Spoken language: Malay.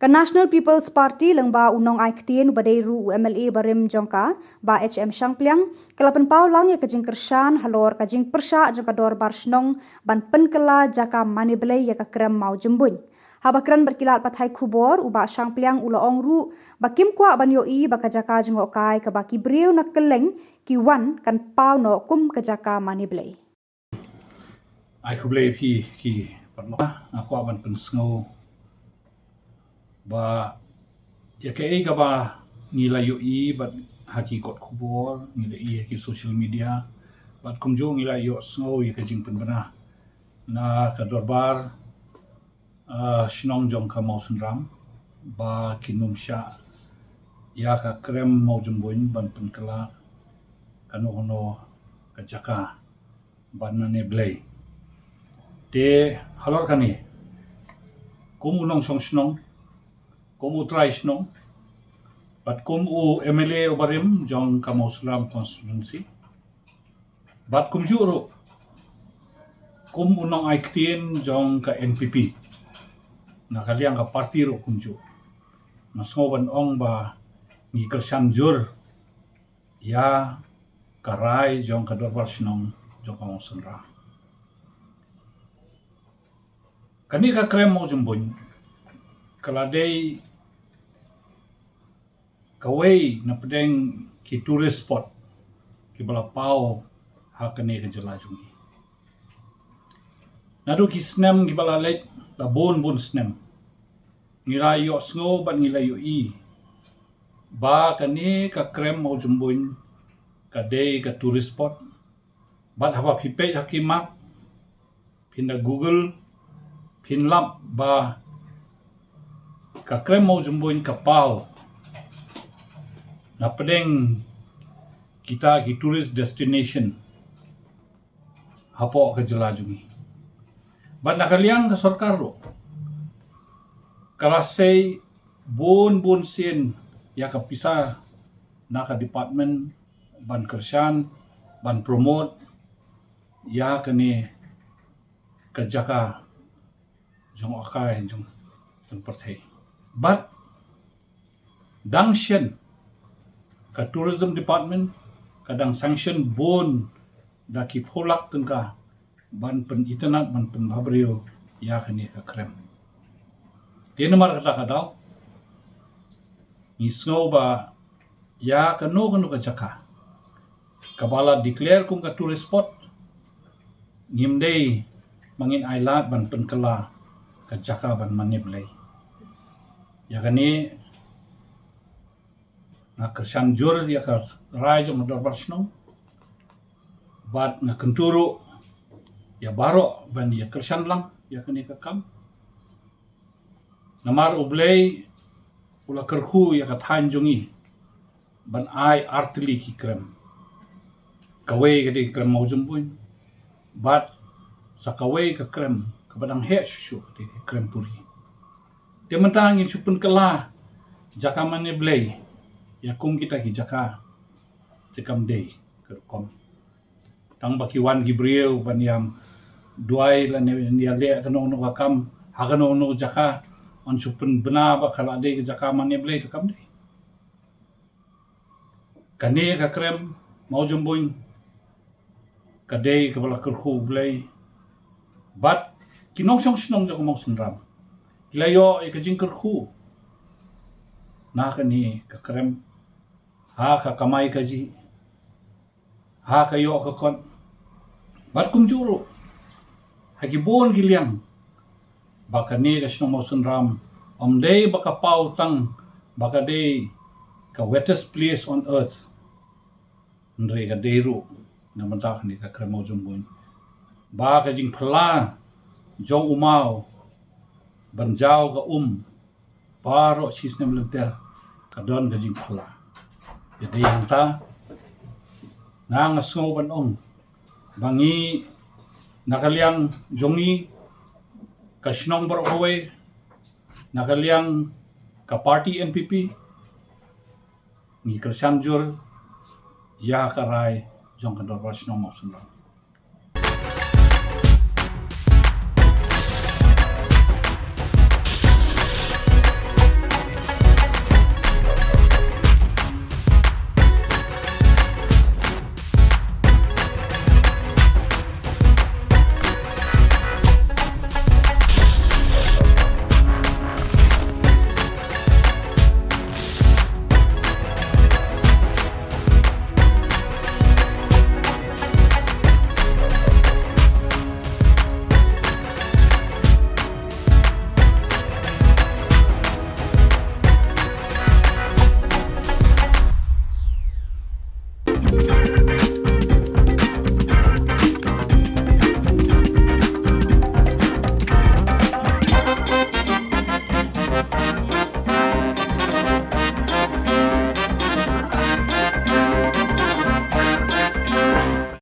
Ka National People's Party lengba unong aiktien badai ru UMLA barim jongka ba HM Shangpliang kelapan pau lang ya kajing kersan halor kajing persha jongka dor barsnong ban penkela jaka maniblay ya ka krem mau jembun. Habakran berkilat pathai kubor uba Shangpliang ulaong ru bakim kwa ban yoi baka jaka jengok kai ka baki breu nak keleng ki wan kan pau no kum ka jaka maniblay. Ai kublay pi ki parlo aku aban pensngau ba ya ke ga ba nilai yoi bat haki kot kubor nilai haki social media bat kumjo nilai yo sngau ya kajing penbena na ka dorbar shnong jong ka mau sunram ba kinum sha ya ka krem mau jumboin ban penkala kano hono ka jaka ban ne blay de halor kani kum unong song shnong kum utrai shnong bat kum u MLA obarim jong ka mau sunram constituency bat kum juro kum unong aiktien jong ka NPP na kaliang ka parti ro kumju na ngoban ong ba ngi kersan jur ya karai jong ka dorbar sinong jong ka mong senra kani ka krem mo jumbun kaladei kawai na pedeng ki tourist spot ki bala pau ha kani ka jelajungi nadu ki snem ki bala leit la bon snem ngira yo sngo ban ngila yo i ba kani ka krem mau jumbuin ka day ka tourist spot bat haba pipe hakimak pinda Google pinlap ba ka krem mau jumbuin ka pau na pedeng kita ki tourist destination hapo ka jelajungi bat nakaliang ka sarkar ro karasay bon sen ya ka pisa na ka department ban kersan ban promote ya kani ka jaka jong akai jong perthai but dangshen ka tourism department kadang sanction bon da ki pholak tengka ban pen internet ban pen babrio ya kani ka krem Denmark kata kadau nisngau ba ya kanu ka jaka kabala declare kum ka tourist spot ngimdei mangin island ban penkela ka jaka ban maniblay ya kani na kersan jur ya ka rai jong dorbar snong bat na kenturu ya baro ban ya kersan lang ya kani ka kam namar ublay ula kerku ya ka tanjongi ban ai artli ki krem kawai ka di krem mau jumbuin bat sa kawai ka krem ka badang he shushu di krem puri dia mentangin supun kala jaka mane blay ya kum kita ki jaka cekam day kerkom tang bakiwan gibrieu ban yam duai la ne le kanong no kam hagano no jaka on supun bena ba kala de jaka mane blay tekam de kane ka krem mau jumbuin kadai ka bala kerku blay bat kinong song sinong jaka mau senram kilayo e ka jing kerku na kani ka krem ha ka kamai ka ji ha ka yo ka kon bat kum juro hagi bon giliang baka ni ka sinong mau senram day baka pau tang baka day ka wettest place on earth ndre ka deru na mantak ni ka krem mau jumbuin ba ka jing phla jong umau banjau ka paro sistem lenter ka don ka jing phla jadi hanta nang sngo ban bangi nakaliang jongi ka sinong bar away nakaliang ka party NPP ni kersan jur ya karai jong ka dorbar sinong mau sunram